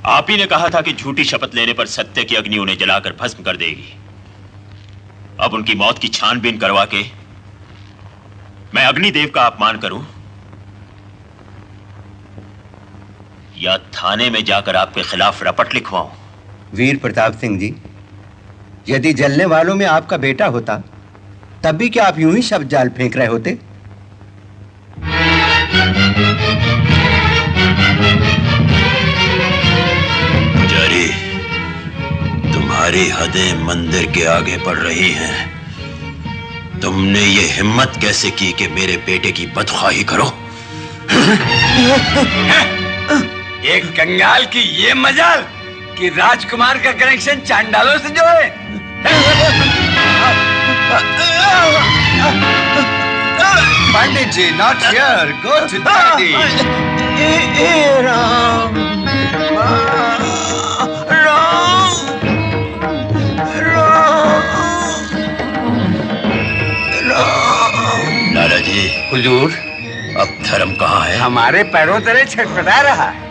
आप ही ने कहा था कि झूठी शपथ लेने पर सत्य की अग्नि उन्हें जलाकर भस्म कर देगी। अब उनकी मौत की छानबीन करवा के मैं अग्निदेव का अपमान करूं या थाने में जाकर आपके खिलाफ रपट लिखवाऊं? वीर प्रताप सिंह जी, यदि जलने वालों में आपका बेटा होता तब भी क्या आप यूं ही शब्द जाल फेंक रहे होते? पुजारी, तुम्हारी हदें मंदिर के आगे बढ़ रही हैं। तुमने ये हिम्मत कैसे की कि मेरे बेटे की बदख्वाही करो? एक कंगाल की ये मजाल कि राजकुमार का कनेक्शन चांडालों से जोड़े। पंडित जी, not here. Go to daddy. लाला जी, हुजूर, अब धर्म कहाँ है? हमारे पैरों तले छटपटा रहा है।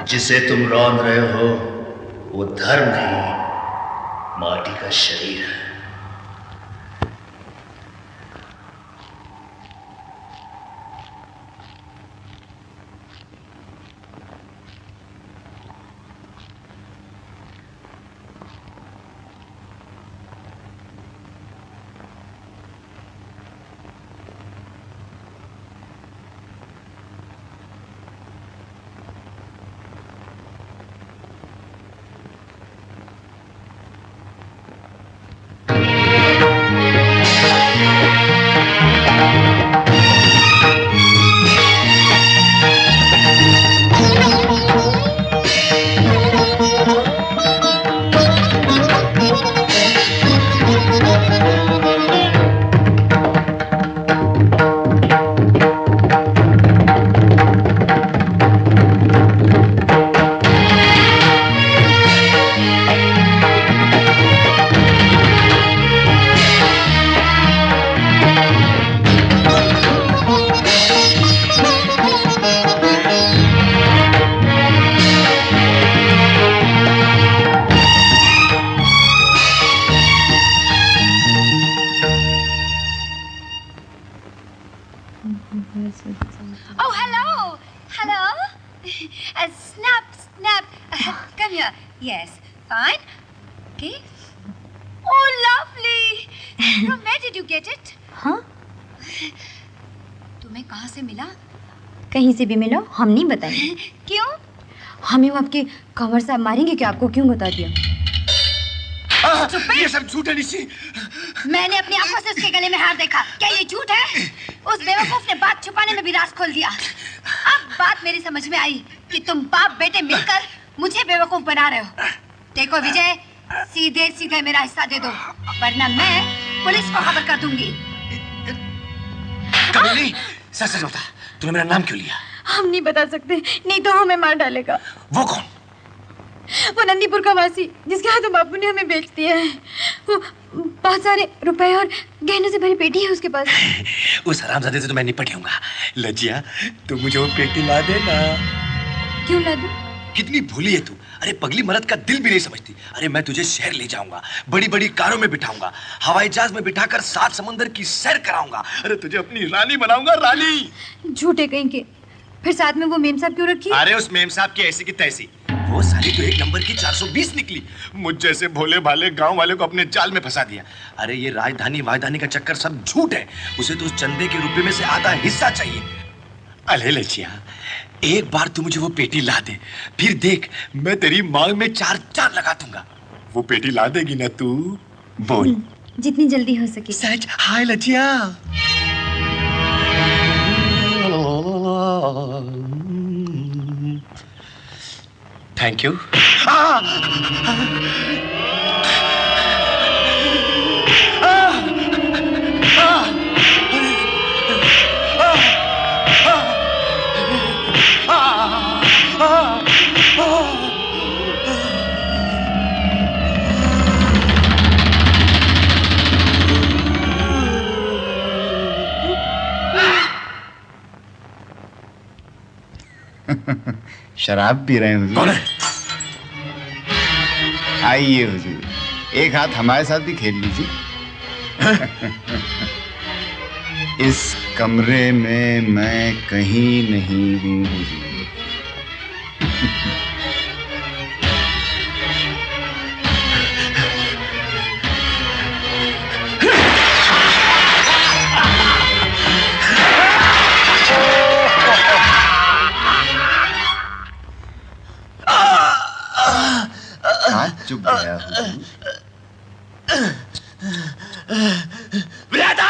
जिसे तुम रौंद रहे हो वो धर्म नहीं, माटी का शरीर है। Oh, hello. Hello. Snap, snap. Come here. Yes. Fine. Okay. Oh, lovely. From where did you get it? हाँ? तुम्हें कहाँ से मिला? कहीं से भी मिला, हम नहीं बताएंगे। क्यों? हमें वो आपके कंवर साहब मारेंगे कि आपको क्यों बता दिया? ये सब झूठ है निशी। मैंने अपनी आंखों से उसके गले में हार देखा। क्या ये झूठ है? उस बेवकूफ ने बात छुपाने में भी राज खोल दिया। अब बात मेरी समझ में आई कि तुम बाप बेटे मिलकर मुझे बेवकूफ बना रहे हो। देखो विजय, सीधे सीधे मेरा हिस्सा दे दो, वरना मैं पुलिस को खबर कर दूंगी। कमली, सच बता, तूने मेरा नाम क्यों लिया? हम नहीं बता सकते, नहीं तो हमें मार डालेगा। वो कौन? वो नंदीपुर का वासी जिसके हाथों बापू ने हमें बेच दिया है। वो बहुत सारे रुपए और गहनों से भरी पेटी है उसके पास। उस हरामजादे से तो मैं निपट लूंगा। लज्जिया, तू मुझे वो पेटी ला देना। क्यों ला दूं? कितनी भूली है तू। अरे पगली मर्द का दिल भी नहीं समझती। अरे मैं तुझे शहर ले जाऊंगा, बड़ी बड़ी कारों में बिठाऊंगा, हवाई जहाज में बिठाकर 7 समंदर की सैर कराऊंगा। अरे तुझे अपनी रानी बनाऊंगा, रानी। झूठे कहीं के। फिर साथ में वो मेम साहब क्यों रखी? अरे उस मेम साहब की ऐसी की तैसी। वो साली तो 1 नंबर की 420 निकली। मुझ जैसे भोले भाले गांव वाले को अपने जाल में फंसा दिया। अरे ये राजधानी वाजधानी का चक्कर सब झूठ है। उसे तो उस चंदे के रुपए में से आधा हिस्सा चाहिए। अरे लचिया, एक बार तू मुझे वो पेटी ला दे, फिर देख मैं तेरी मांग में 4 चांद लगा दूंगा। वो पेटी ला देगी ना तू? बोल। जितनी जल्दी हो सके। सच? हाय लचिया। Thank you. शराब पी रहे हैं हुजूर। कौन है? आइए हुजूर, एक हाथ हमारे साथ भी खेल लीजिए। इस कमरे में मैं कहीं नहीं हूँ हुजूर। हाथ चुप गया हुजूर। विलायता!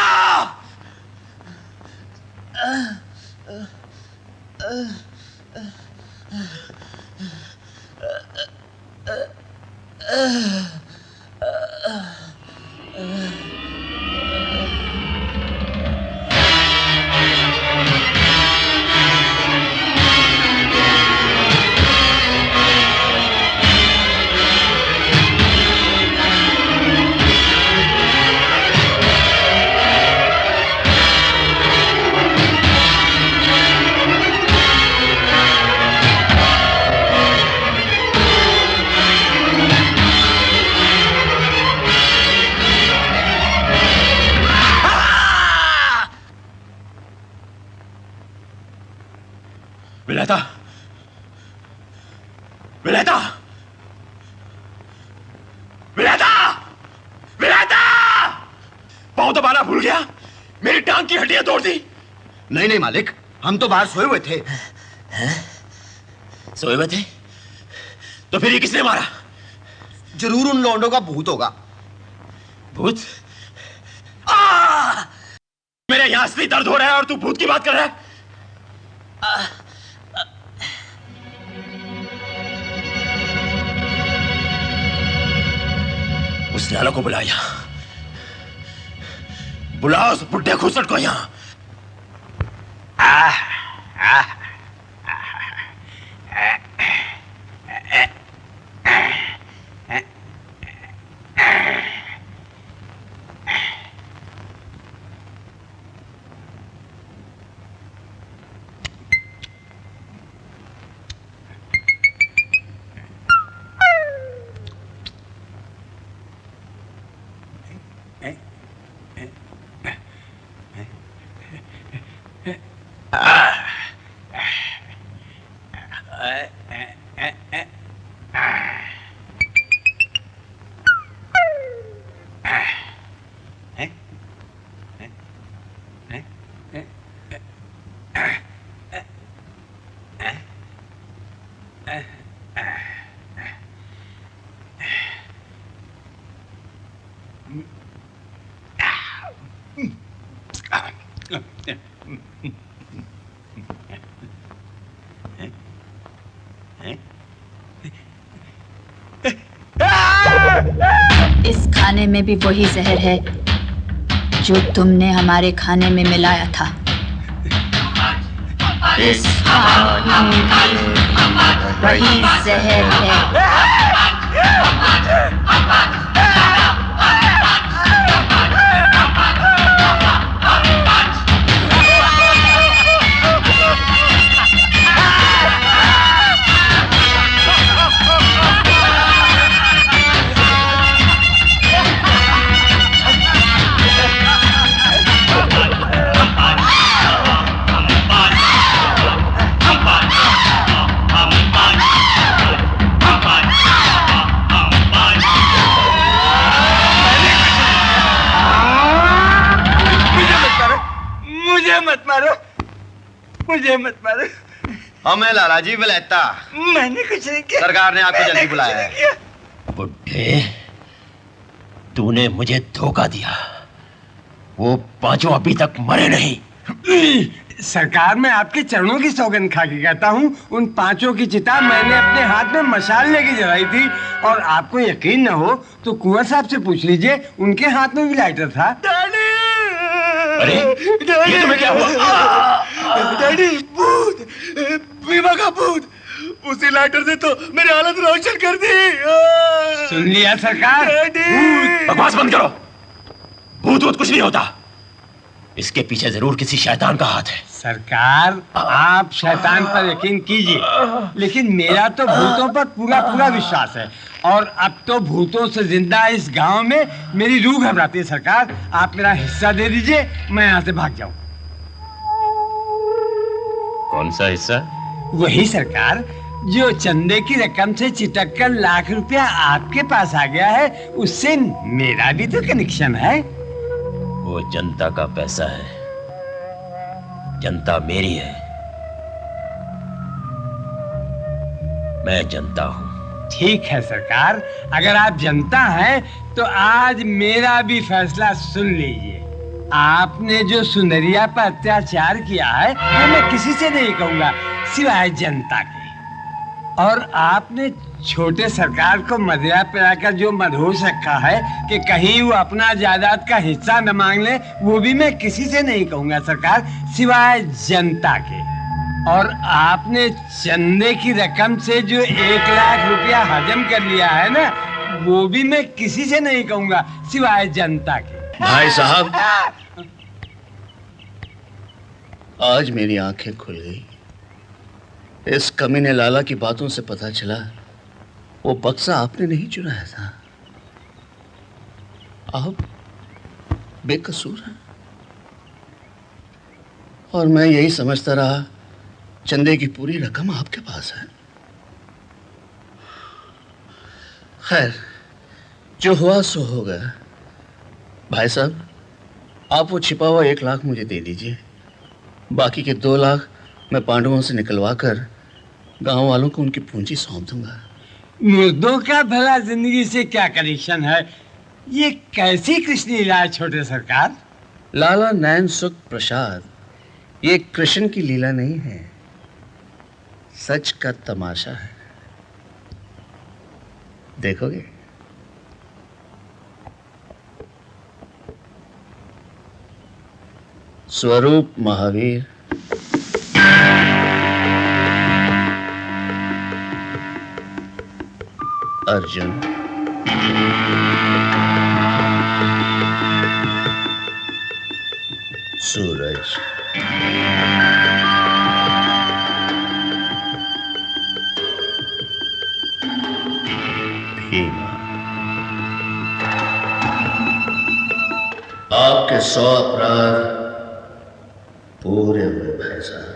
विलायता! विलायता! विलायता! विलायता! पाँव दबाना भूल गया? मेरी टांग की हड्डियां तोड़ दी। नहीं नहीं मालिक, हम तो बाहर सोए हुए थे। सोए हुए थे? तो फिर ये किसने मारा? जरूर उन लौंडों का भूत होगा। भूत? मेरे यहां असली दर्द हो रहा है और तू भूत की बात कर रहा है? उस लाला को बुलाया, बुलाओ उस बुड्ढे खुसट को यहां। इस खाने में भी वही जहर है जो तुमने हमारे खाने में मिलाया था। इस खाने में भी वही जहर है। मुझे मत मारो। हमें लालाजी विलायता। मैंने कुछ नहीं किया। सरकार ने आपको जल्दी बुलाया है। बुड्ढे, तूने मुझे धोखा दिया। वो पांचों अभी तक मरे नहीं। सरकार, मैं आपके चरणों की सौगंध खा के कहता हूँ, उन पांचों की चिता मैंने अपने हाथ में मशाल लेके जलाई थी। और आपको यकीन न हो तो कुंवर साहब से पूछ लीजिए, उनके हाथ में भी लाइटर था। अरे ये तुम्हें क्या हुआ? डैडी, भूत, बीमा का भूत, उसी लाइटर से तो मेरी हालत रोशन कर दी। सुन लिया सरकार? बकवास बंद करो। भूत वूत कुछ नहीं होता। इसके पीछे जरूर किसी शैतान का हाथ है। सरकार, आप शैतान पर यकीन कीजिए, लेकिन मेरा तो भूतों पर पूरा पूरा विश्वास है। और अब तो भूतों से जिंदा इस गांव में मेरी रूह घबराती है। सरकार, आप मेरा हिस्सा दे दीजिए, मैं यहाँ से भाग जाऊं। कौन सा हिस्सा? वही सरकार, जो चंदे की रकम से चिटक कर लाख रुपया आपके पास आ गया है, उससे मेरा भी तो कनेक्शन है। वो जनता का पैसा है, जनता मेरी है, मैं जनता हूं। ठीक है सरकार, अगर आप जनता हैं तो आज मेरा भी फैसला सुन लीजिए। आपने जो सुनरिया पर अत्याचार किया है वो मैं किसी से नहीं कहूंगा सिवाय जनता के। और आपने छोटे सरकार को मदिरा पिलाकर जो मदहोश रखा है कि कहीं वो अपना जायदाद का हिस्सा न मांग ले, वो भी मैं किसी से नहीं कहूंगा सरकार सिवाय जनता के। और आपने चंदे की रकम से जो 1 लाख रुपया हजम कर लिया है ना, वो भी मैं किसी से नहीं कहूंगा सिवाय जनता के। भाई साहब, आज मेरी आंखें खुल गई। इस कमीने लाला की बातों से पता चला वो बक्सा आपने नहीं चुराया था, आप बेकसूर हैं। और मैं यही समझता रहा चंदे की पूरी रकम आपके पास है। खैर, जो हुआ सो हो गया। भाई साहब, आप वो छिपा हुआ 1 लाख मुझे दे दीजिए, बाकी के 2 लाख मैं पांडवों से निकलवा कर गांव वालों को उनकी पूंजी सौंप दूंगा। मुर्दों का भला जिंदगी से क्या कनेक्शन है? ये कैसी कृष्ण लीला है छोटे सरकार? लाला नैन सुख प्रसाद, ये कृष्ण की लीला नहीं है, सच का तमाशा है। देखोगे? स्वरूप महावीर, अर्जुन, सूरज, भीमा। आपके 100 अपराध पूरे हुए भाई साहब।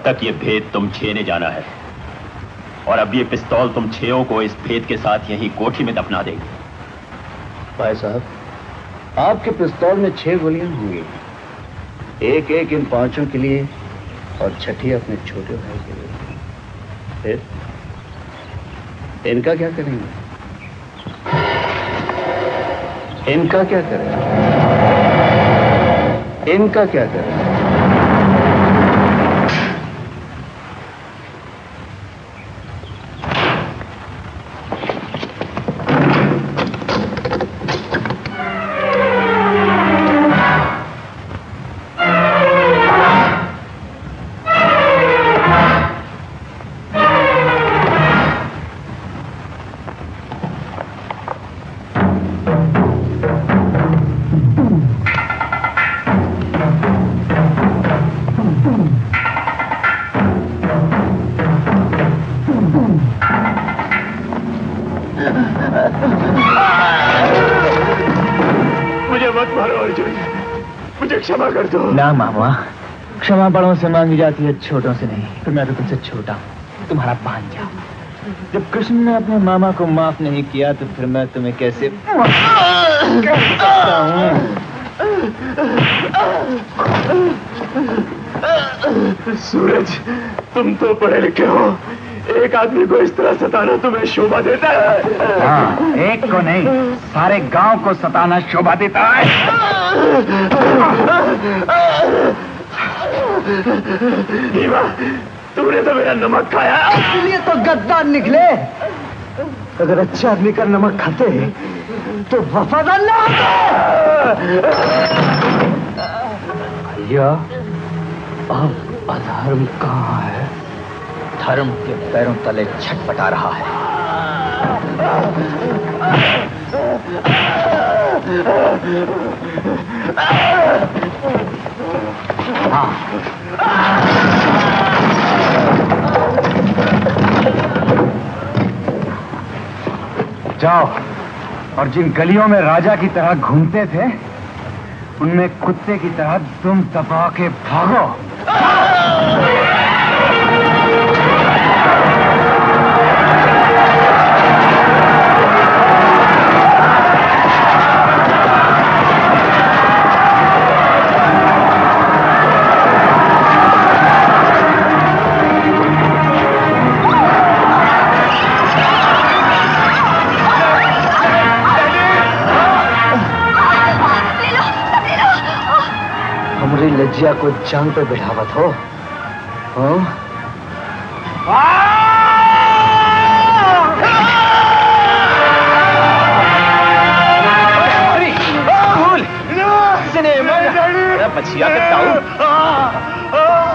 तब तक ये भेद तुम छे ने जाना है, और अब ये पिस्तौल तुम छेओं को इस भेद के साथ यहीं कोठी में दफना देंगे। भाई साहब, आपके पिस्तौल में 6 गोलियां होंगी, एक एक इन 5 के लिए और छठी अपने छोटे भाई के लिए। फिर इनका क्या करेंगे? इनका क्या करेंगे? इनका क्या करेंगे? क्षमा कर दो। ना मामा, क्षमा बड़ों से मांगी जाती है, छोटों से नहीं। फिर मैं तो तुमसे छोटा हूँ, तुम्हारा भांजा। जब कृष्ण ने अपने मामा को माफ नहीं किया तो फिर मैं तुम्हें कैसे सकता हूँ? सूरज, तुम तो पढ़े लिखे हो, एक आदमी को इस तरह सताना तुम्हें शोभा देता है? हाँ, एक को नहीं, सारे गांव को सताना शोभा देता है। नीमा, तूने तो मेरा नमक खाया, इसलिए तो गद्दार निकले। अगर अच्छे आदमी का नमक खाते तो वफादार ना होते। भैया, अब अधर्म कहाँ है? धर्म के पैरों तले छटपटा रहा है। हाँ। जाओ और जिन गलियों में राजा की तरह घूमते थे, उनमें कुत्ते की तरह दुम दबा के भागो। लज्जा को जान पे बिठावत हो, हाँ? बचिया करता हूँ।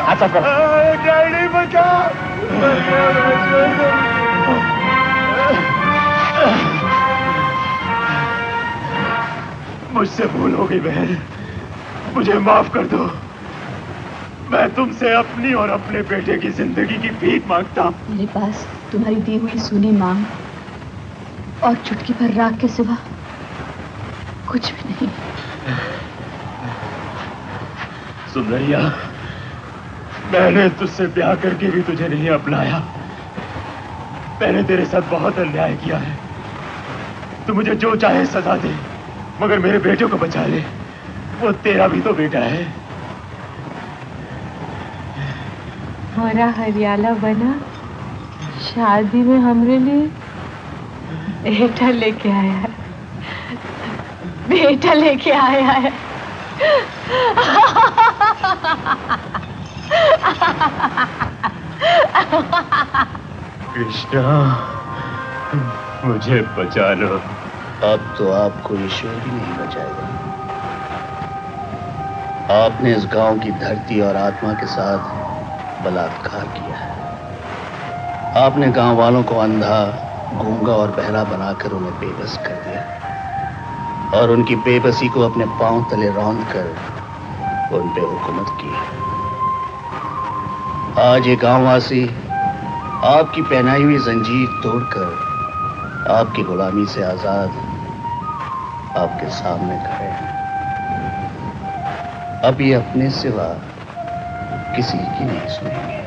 अच्छा कर। डैडी बचा। मुझसे भूल हो गई बहन, मुझे माफ कर दो। मैं तुमसे अपनी और अपने बेटे की जिंदगी की भीख मांगता हूँ। मेरे पास तुम्हारी दी हुई सूनी मांग और चुटकी भर राख के सिवा कुछ भी नहीं। सुंदरिया, मैंने तुझसे ब्याह करके भी तुझे नहीं अपनाया। मैंने तेरे साथ बहुत अन्याय किया है। तू मुझे जो चाहे सजा दे, मगर मेरे बेटे को बचा ले। वो तेरा भी तो बेटा है। हमारा हरियाला बना शादी में हमरे लिए बेटा लेके आया है, बेटा लेके आया है। कृष्णा, मुझे बचा लो। अब तो आपको ईश्वर भी नहीं बचाएगा। आपने इस गांव की धरती और आत्मा के साथ बलात्कार किया है। आपने गांव वालों को अंधा, गूंगा और बहरा बनाकर उन्हें बेबस कर दिया और उनकी बेबसी को अपने पांव तले रौंद कर उन पे हुकूमत की। आज ये गांववासी आपकी पहनाई हुई जंजीर तोड़कर आपकी गुलामी से आजाद आपके सामने खड़े हैं। अब ये अपने सिवा किसी की नहीं सुनेंगे।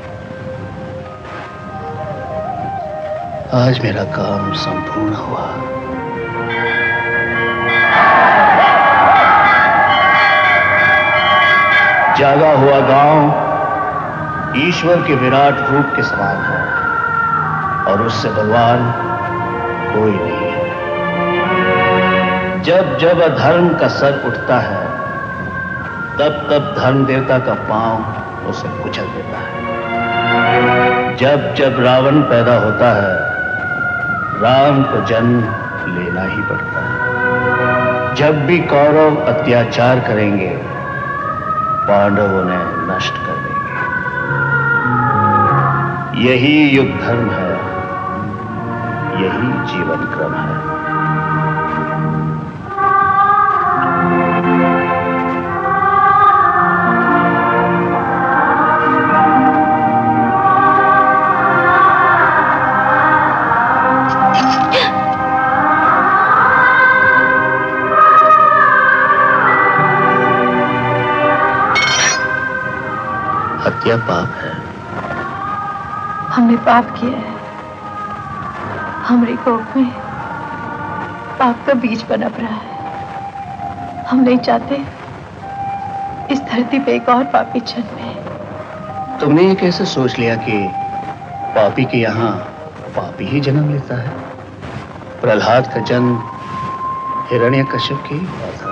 आज मेरा काम संपूर्ण हुआ। जागा हुआ गांव ईश्वर के विराट रूप के समान है और उससे बलवान कोई नहीं है। जब जब अधर्म का सर उठता है तब तब धर्म देवता का पांव उसे कुचल देता है। जब जब रावण पैदा होता है राम को जन्म लेना ही पड़ता है। जब भी कौरव अत्याचार करेंगे पांडव उन्हें नष्ट कर देंगे। यही युग धर्म है, यही जीवन क्रम है। हत्या पाप है। हमने पाप किया है। हमारी कोख में पाप का बीज पनप रहा है। हम नहीं चाहते इस धरती पे एक और पापी जन्मे। तुमने ये कैसे सोच लिया कि पापी के यहाँ पापी ही जन्म लेता है? प्रहलाद का जन्म हिरण्यकश्यप की हुआ था।